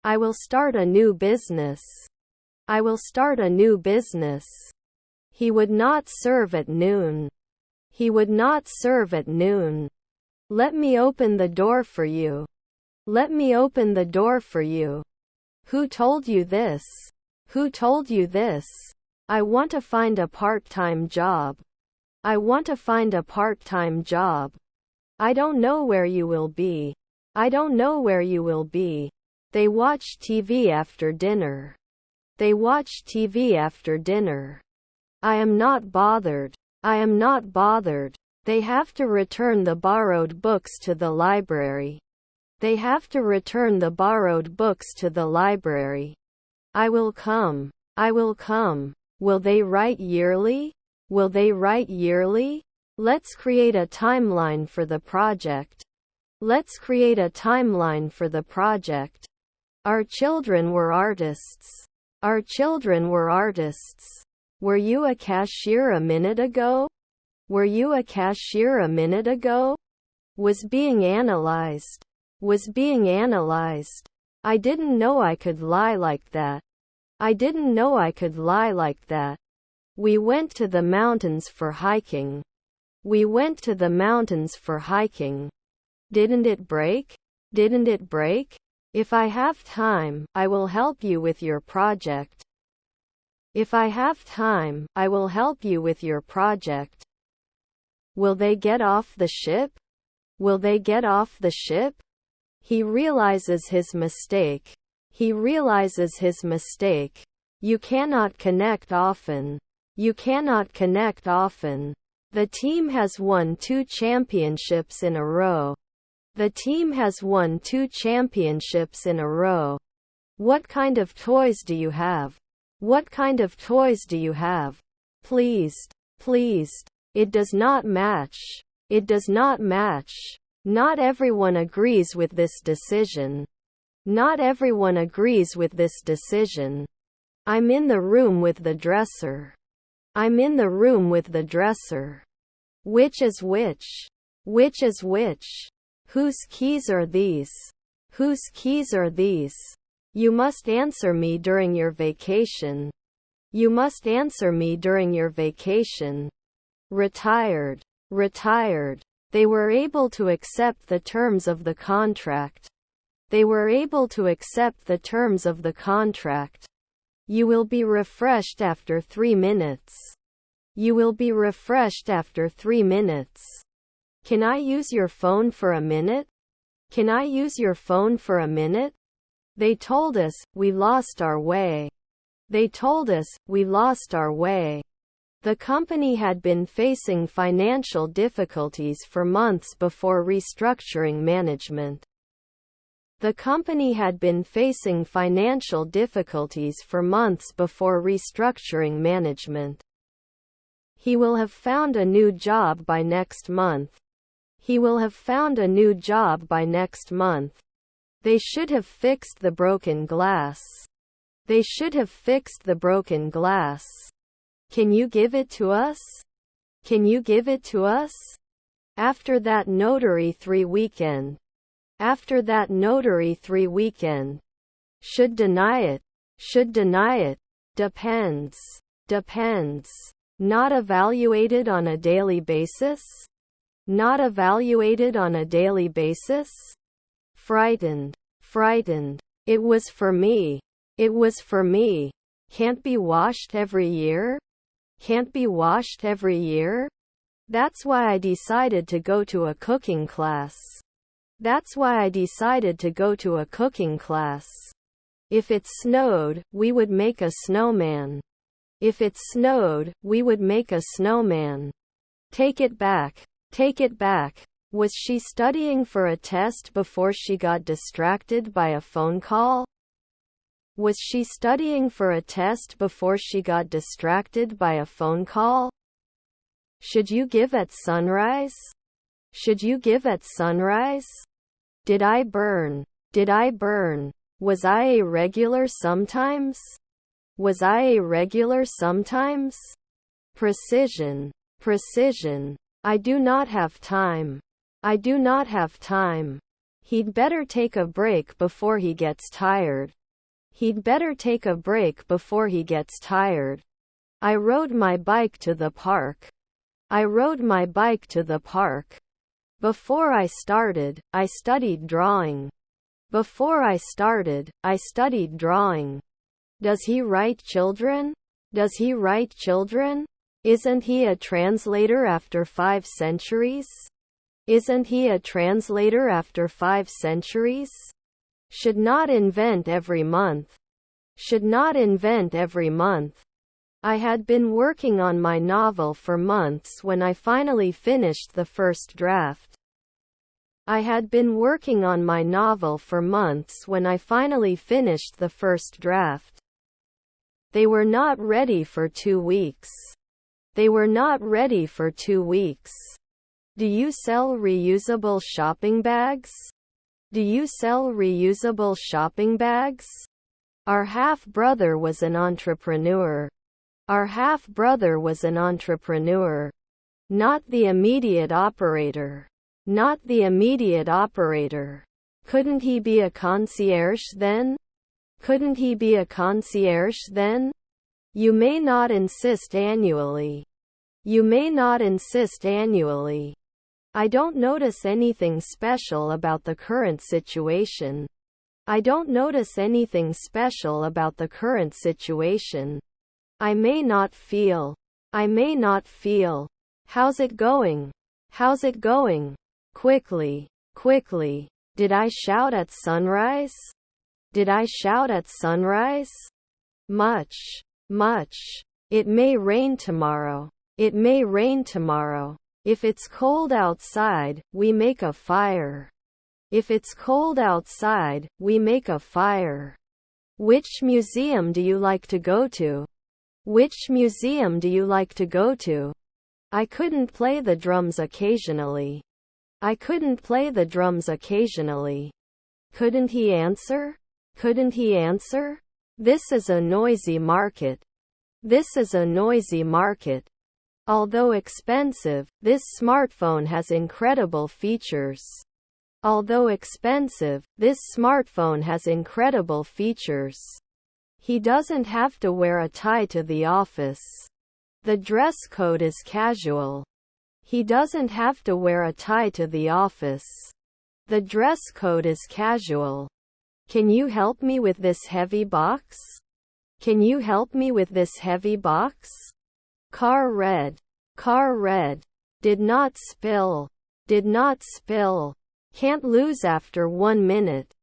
I will start a new business. I will start a new business. He would not serve at noon. He would not serve at noon. Let me open the door for you. Let me open the door for you. Who told you this? Who told you this? I want to find a part-time job. I want to find a part-time job. I don't know where you will be. I don't know where you will be. They watch TV after dinner. They watch TV after dinner. I am not bothered. I am not bothered. They have to return the borrowed books to the library. They have to return the borrowed books to the library. I will come. I will come. Will they write yearly? Will they write yearly? Let's create a timeline for the project. Let's create a timeline for the project. Our children were artists. Our children were artists. Were you a cashier a minute ago? Were you a cashier a minute ago? Was being analyzed. Was being analyzed. I didn't know I could lie like that. I didn't know I could lie like that. We went to the mountains for hiking. We went to the mountains for hiking. Didn't it break? Didn't it break? If I have time, I will help you with your project. If I have time, I will help you with your project. Will they get off the ship? Will they get off the ship? He realizes his mistake. He realizes his mistake. You cannot connect often. You cannot connect often. The team has won 2 championships in a row. The team has won 2 championships in a row. What kind of toys do you have? What kind of toys do you have? Pleased. Pleased. It does not match. It does not match. Not everyone agrees with this decision. Not everyone agrees with this decision. I'm in the room with the dresser. I'm in the room with the dresser. Which is which? Which is which? Whose keys are these? Whose keys are these? You must answer me during your vacation. You must answer me during your vacation. Retired. Retired. They were able to accept the terms of the contract. They were able to accept the terms of the contract. You will be refreshed after 3 minutes. You will be refreshed after 3 minutes. Can I use your phone for a minute? Can I use your phone for a minute? They told us, we lost our way. They told us, we lost our way. The company had been facing financial difficulties for months before restructuring management. The company had been facing financial difficulties for months before restructuring management. He will have found a new job by next month. He will have found a new job by next month. They should have fixed the broken glass. They should have fixed the broken glass. Can you give it to us? Can you give it to us? After that notary 3 weekend. After that notary 3 weekend. Should deny it. Should deny it. Depends. Depends. Not evaluated on a daily basis? Not evaluated on a daily basis? Frightened. Frightened. It was for me. It was for me. Can't be washed every year? Can't be washed every year? That's why I decided to go to a cooking class. That's why I decided to go to a cooking class. If it snowed, we would make a snowman. If it snowed, we would make a snowman. Take it back. Take it back. Was she studying for a test before she got distracted by a phone call? Was she studying for a test before she got distracted by a phone call? Should you give at sunrise? Should you give at sunrise? Did I burn? Did I burn? Was I a regular sometimes? Was I a regular sometimes? Precision. Precision. I do not have time. I do not have time. He'd better take a break before he gets tired. He'd better take a break before he gets tired. I rode my bike to the park. I rode my bike to the park. Before I started, I studied drawing. Before I started, I studied drawing. Does he write children? Does he write children? Isn't he a translator after 5 centuries? Isn't he a translator after 5 centuries? Should not invent every month. Should not invent every month. I had been working on my novel for months when I finally finished the first draft. I had been working on my novel for months when I finally finished the first draft. They were not ready for 2 weeks. They were not ready for 2 weeks. Do you sell reusable shopping bags? Do you sell reusable shopping bags? Our half-brother was an entrepreneur. Our half-brother was an entrepreneur. Not the immediate operator. Not the immediate operator. Couldn't he be a concierge then? Couldn't he be a concierge then? You may not insist annually. You may not insist annually. I don't notice anything special about the current situation. I don't notice anything special about the current situation. I may not feel. I may not feel. How's it going? How's it going? Quickly. Quickly. Did I shout at sunrise? Did I shout at sunrise? Much. Much. It may rain tomorrow. It may rain tomorrow. If it's cold outside, we make a fire. If it's cold outside, we make a fire. Which museum do you like to go to? Which museum do you like to go to? I couldn't play the drums occasionally. I couldn't play the drums occasionally. Couldn't he answer? Couldn't he answer? This is a noisy market. This is a noisy market. Although expensive, this smartphone has incredible features. Although expensive, this smartphone has incredible features. He doesn't have to wear a tie to the office. The dress code is casual. He doesn't have to wear a tie to the office. The dress code is casual. Can you help me with this heavy box? Can you help me with this heavy box? Car red. Car red. Did not spill. Did not spill. Can't lose after 1 minute.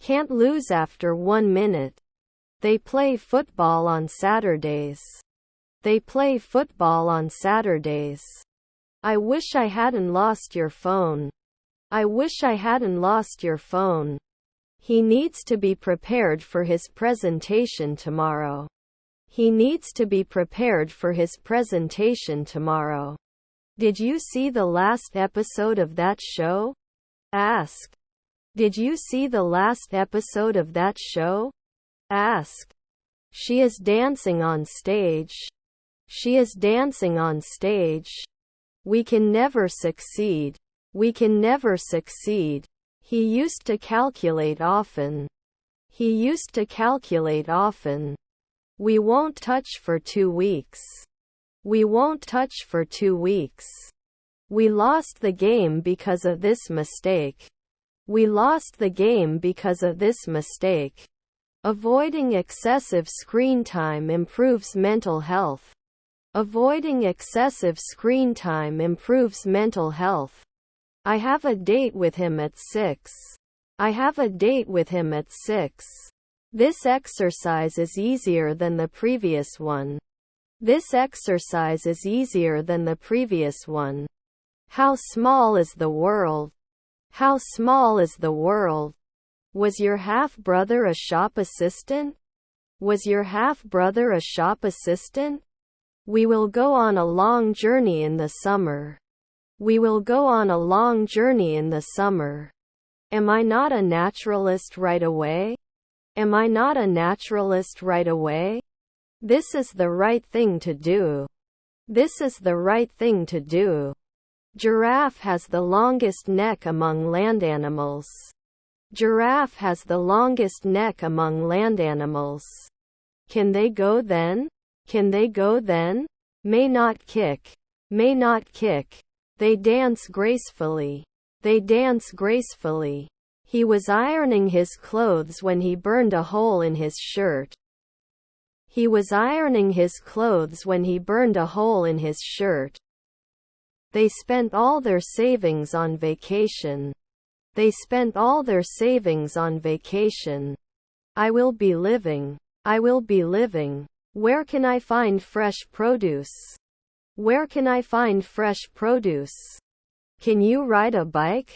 Can't lose after 1 minute. They play football on Saturdays. They play football on Saturdays. I wish I hadn't lost your phone. I wish I hadn't lost your phone. He needs to be prepared for his presentation tomorrow. He needs to be prepared for his presentation tomorrow. Did you see the last episode of that show? Ask. Did you see the last episode of that show? Ask. She is dancing on stage. She is dancing on stage. We can never succeed. We can never succeed. He used to calculate often. He used to calculate often. We won't touch for 2 weeks. We won't touch for 2 weeks. We lost the game because of this mistake. We lost the game because of this mistake. Avoiding excessive screen time improves mental health. Avoiding excessive screen time improves mental health. I have a date with him at 6. I have a date with him at 6. This exercise is easier than the previous one. This exercise is easier than the previous one. How small is the world? How small is the world? Was your half-brother a shop assistant? Was your half-brother a shop assistant? We will go on a long journey in the summer. We will go on a long journey in the summer. Am I not a naturalist right away? Am I not a naturalist right away? This is the right thing to do. This is the right thing to do. Giraffe has the longest neck among land animals. Giraffe has the longest neck among land animals. Can they go then? Can they go then? May not kick. May not kick. They dance gracefully. They dance gracefully. He was ironing his clothes when he burned a hole in his shirt. He was ironing his clothes when he burned a hole in his shirt. They spent all their savings on vacation. They spent all their savings on vacation. I will be living. I will be living. Where can I find fresh produce? Where can I find fresh produce? Can you ride a bike?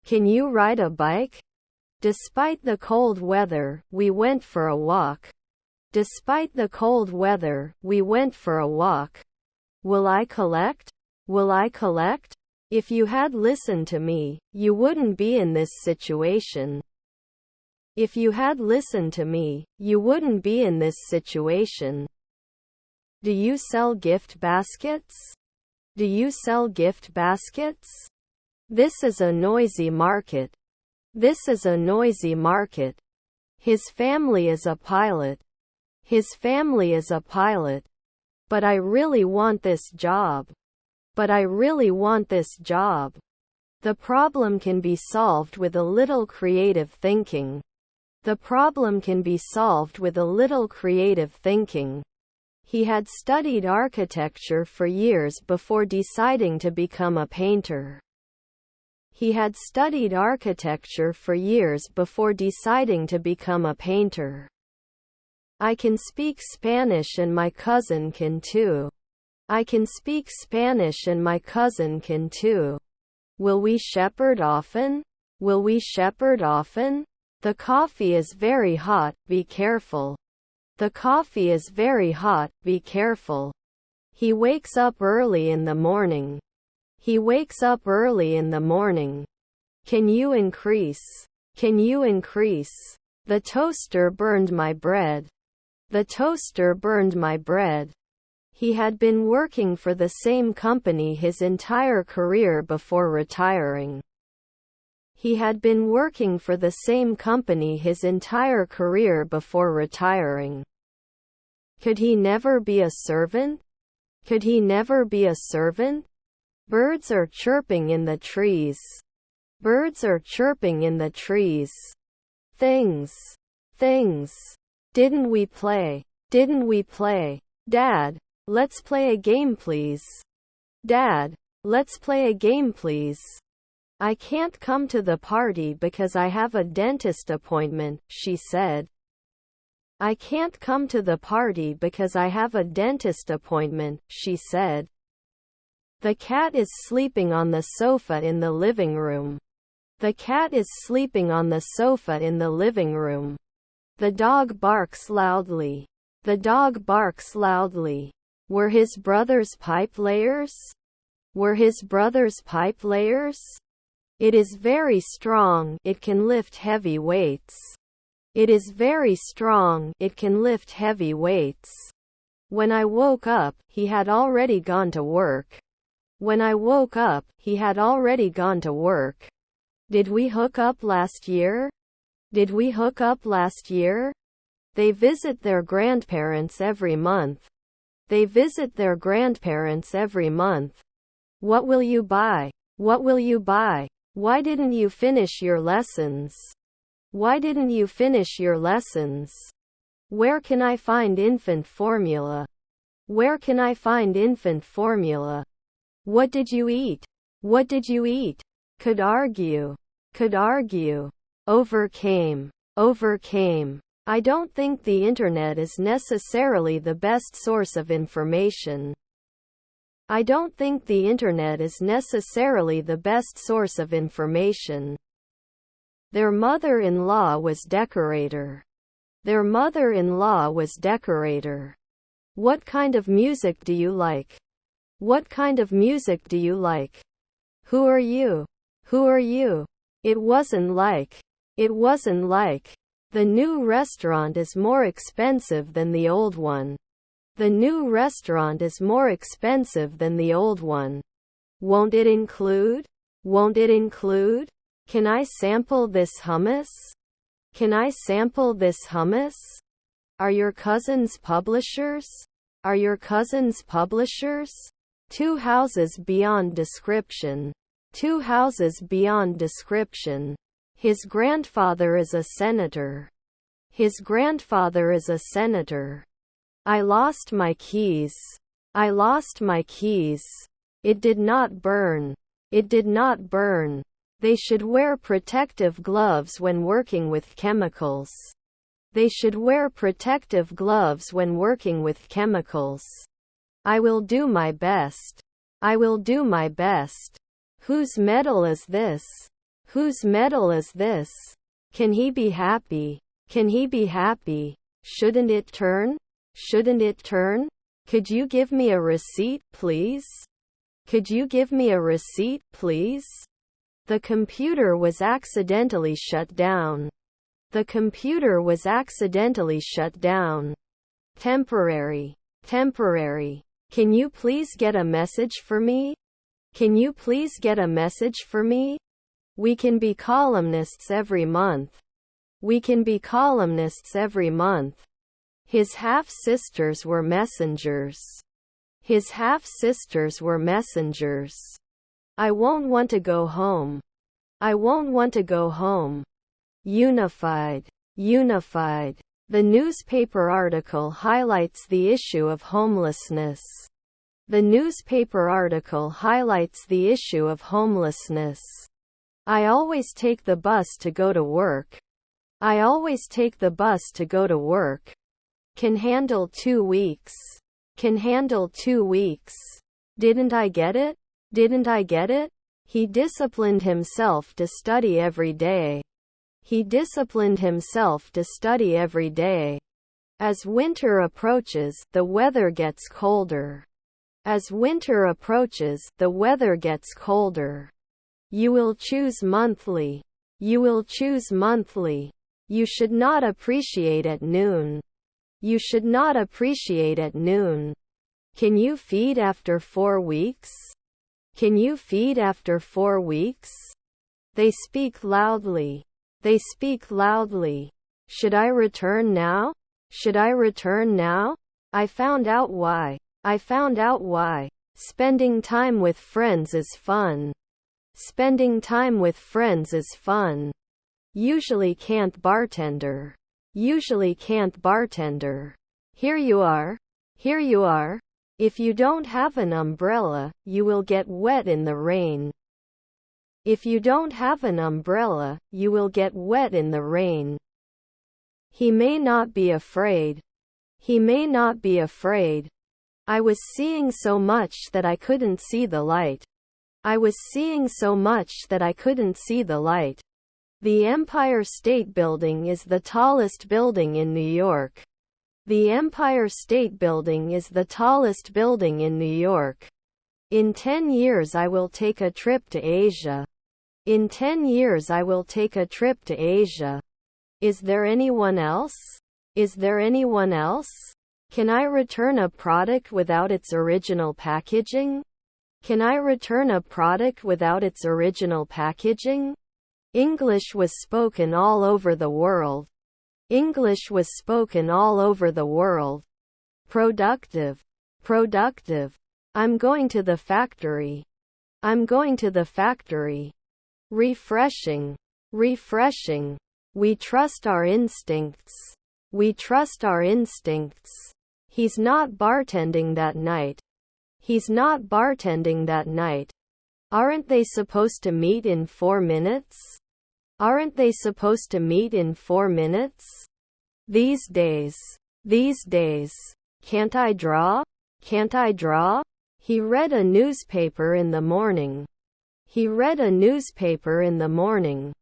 Can you ride a bike? Despite the cold weather, we went for a walk. Despite the cold weather, we went for a walk. Will I collect? Will I collect? If you had listened to me, you wouldn't be in this situation. If you had listened to me, you wouldn't be in this situation. Do you sell gift baskets? Do you sell gift baskets? This is a noisy market. This is a noisy market. His family is a pilot. His family is a pilot. But I really want this job. But I really want this job. The problem can be solved with a little creative thinking. The problem can be solved with a little creative thinking. He had studied architecture for years before deciding to become a painter. He had studied architecture for years before deciding to become a painter. I can speak Spanish and my cousin can too. I can speak Spanish and my cousin can too. Will we shepherd often? Will we shepherd often? The coffee is very hot, be careful. The coffee is very hot, be careful. He wakes up early in the morning. He wakes up early in the morning. Can you increase? Can you increase? The toaster burned my bread. The toaster burned my bread. He had been working for the same company his entire career before retiring. He had been working for the same company his entire career before retiring. Could he never be a servant? Could he never be a servant? Birds are chirping in the trees. Birds are chirping in the trees. Things. Things. Didn't we play? Didn't we play? Dad, let's play a game please. Dad, let's play a game please. I can't come to the party because I have a dentist appointment, she said. I can't come to the party because I have a dentist appointment, she said. The cat is sleeping on the sofa in the living room. The cat is sleeping on the sofa in the living room. The dog barks loudly. The dog barks loudly. Were his brothers pipe layers? Were his brothers pipe layers? It is very strong, it can lift heavy weights. It is very strong, it can lift heavy weights. When I woke up, he had already gone to work. When I woke up, he had already gone to work. Did we hook up last year? Did we hook up last year? They visit their grandparents every month. They visit their grandparents every month. What will you buy? What will you buy? Why didn't you finish your lessons? Why didn't you finish your lessons? Where can I find infant formula? Where can I find infant formula? What did you eat? What did you eat? Could argue. Could argue. Overcame. Overcame. I don't think the internet is necessarily the best source of information. I don't think the internet is necessarily the best source of information. Their mother-in-law was decorator. Their mother-in-law was decorator. What kind of music do you like? What kind of music do you like? Who are you? Who are you? It wasn't like. It wasn't like. The new restaurant is more expensive than the old one. The new restaurant is more expensive than the old one. Won't it include? Won't it include? Can I sample this hummus? Can I sample this hummus? Are your cousins publishers? Are your cousins publishers? 2 houses beyond description. 2 houses beyond description. His grandfather is a senator. His grandfather is a senator. I lost my keys. I lost my keys. It did not burn. It did not burn. They should wear protective gloves when working with chemicals. They should wear protective gloves when working with chemicals. I will do my best. I will do my best. Whose medal is this? Whose medal is this? Can he be happy? Can he be happy? Shouldn't it turn? Shouldn't it turn? Could you give me a receipt, please? Could you give me a receipt, please? The computer was accidentally shut down. The computer was accidentally shut down. Temporary. Temporary. Can you please get a message for me? Can you please get a message for me? We can be columnists every month. We can be columnists every month. His half-sisters were messengers. His half-sisters were messengers. I won't want to go home. I won't want to go home. Unified. Unified. The newspaper article highlights the issue of homelessness. The newspaper article highlights the issue of homelessness. I always take the bus to go to work. I always take the bus to go to work. Can handle 2 weeks. Can handle 2 weeks. Didn't I get it? Didn't I get it? He disciplined himself to study every day. He disciplined himself to study every day. As winter approaches, the weather gets colder. As winter approaches, the weather gets colder. You will choose monthly. You will choose monthly. You should not appreciate at noon. You should not appreciate at noon. Can you feed after 4 weeks? Can you feed after 4 weeks? They speak loudly. They speak loudly. Should I return now? Should I return now? I found out why. I found out why. Spending time with friends is fun. Spending time with friends is fun. Usually can't bartender. Usually can't bartender. Here you are. Here you are. If you don't have an umbrella, you will get wet in the rain. If you don't have an umbrella, you will get wet in the rain. He may not be afraid. He may not be afraid. I was seeing so much that I couldn't see the light. I was seeing so much that I couldn't see the light. The Empire State Building is the tallest building in New York. The Empire State Building is the tallest building in New York. In 10 years I will take a trip to Asia. In 10 years I will take a trip to Asia. Is there anyone else? Is there anyone else? Can I return a product without its original packaging? Can I return a product without its original packaging? English was spoken all over the world. English was spoken all over the world. Productive. Productive. I'm going to the factory. I'm going to the factory. Refreshing. Refreshing. We trust our instincts. We trust our instincts. He's not bartending that night. He's not bartending that night. Aren't they supposed to meet in 4 minutes? Aren't they supposed to meet in 4 minutes? These days. These days. Can't I draw? Can't I draw? He read a newspaper in the morning. He read a newspaper in the morning.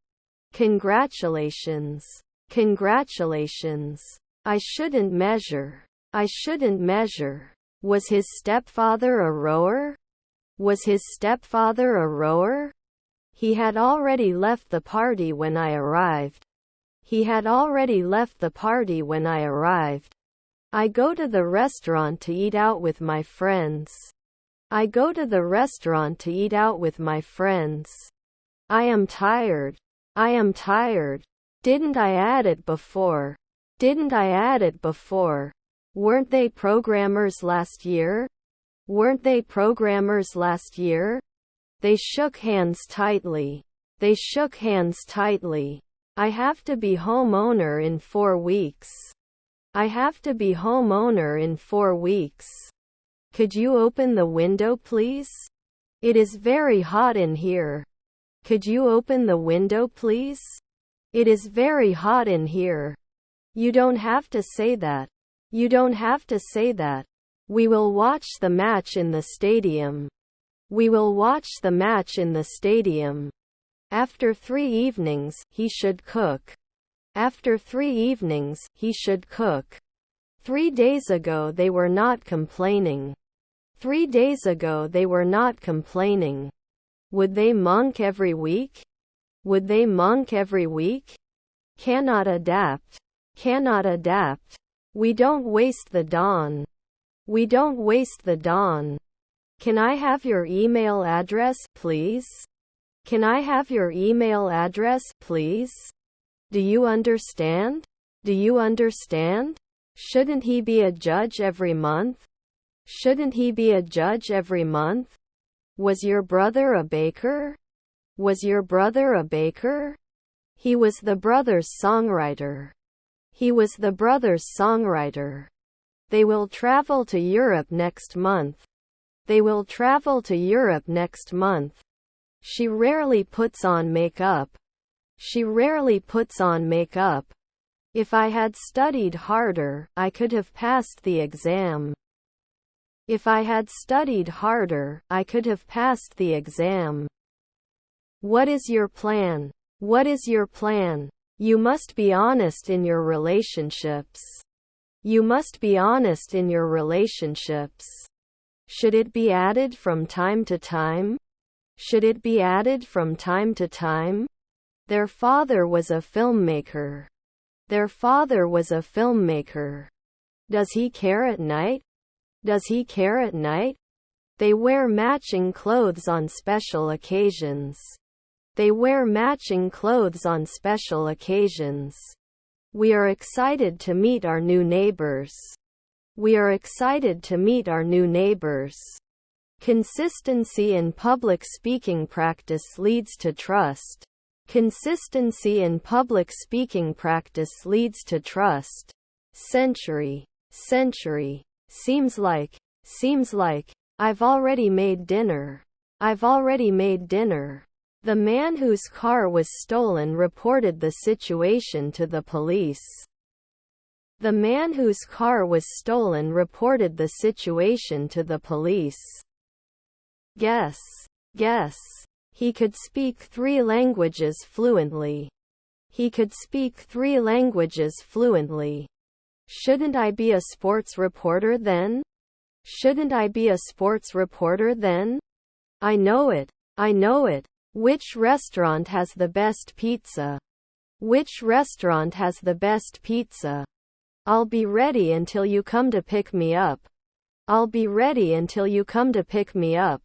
Congratulations. Congratulations. I shouldn't measure. I shouldn't measure. Was his stepfather a rower? Was his stepfather a rower? He had already left the party when I arrived. He had already left the party when I arrived. I go to the restaurant to eat out with my friends. I go to the restaurant to eat out with my friends. I am tired. I am tired. Didn't I add it before? Didn't I add it before? Weren't they programmers last year? Weren't they programmers last year? They shook hands tightly. They shook hands tightly. I have to be homeowner in 4 weeks. I have to be homeowner in 4 weeks. Could you open the window, please? It is very hot in here. Could you open the window, please? It is very hot in here. You don't have to say that. You don't have to say that. We will watch the match in the stadium. We will watch the match in the stadium. After 3 evenings, he should cook. After 3 evenings, he should cook. 3 days ago they were not complaining. 3 days ago they were not complaining. Would they monk every week? Would they monk every week? Cannot adapt. Cannot adapt. We don't waste the dawn. We don't waste the dawn. Can I have your email address, please? Can I have your email address, please? Do you understand? Do you understand? Shouldn't he be a judge every month? Shouldn't he be a judge every month? Was your brother a baker? Was your brother a baker? He was the brother's songwriter. He was the brother's songwriter. They will travel to Europe next month. They will travel to Europe next month. She rarely puts on makeup. She rarely puts on makeup. If I had studied harder, I could have passed the exam. If I had studied harder, I could have passed the exam. What is your plan? What is your plan? You must be honest in your relationships. You must be honest in your relationships. Should it be added from time to time? Should it be added from time to time? Their father was a filmmaker. Their father was a filmmaker. Does he care at night? Does he care at night? They wear matching clothes on special occasions. They wear matching clothes on special occasions. We are excited to meet our new neighbors. We are excited to meet our new neighbors. Consistency in public speaking practice leads to trust. Consistency in public speaking practice leads to trust. Century. Century. Seems like. I've already made dinner. I've already made dinner. The man whose car was stolen reported the situation to the police. The man whose car was stolen reported the situation to the police. Guess. He could speak 3 languages fluently. He could speak 3 languages fluently. Shouldn't I be a sports reporter then? Shouldn't I be a sports reporter then? I know it. Which restaurant has the best pizza? Which restaurant has the best pizza? I'll be ready until you come to pick me up. I'll be ready until you come to pick me up.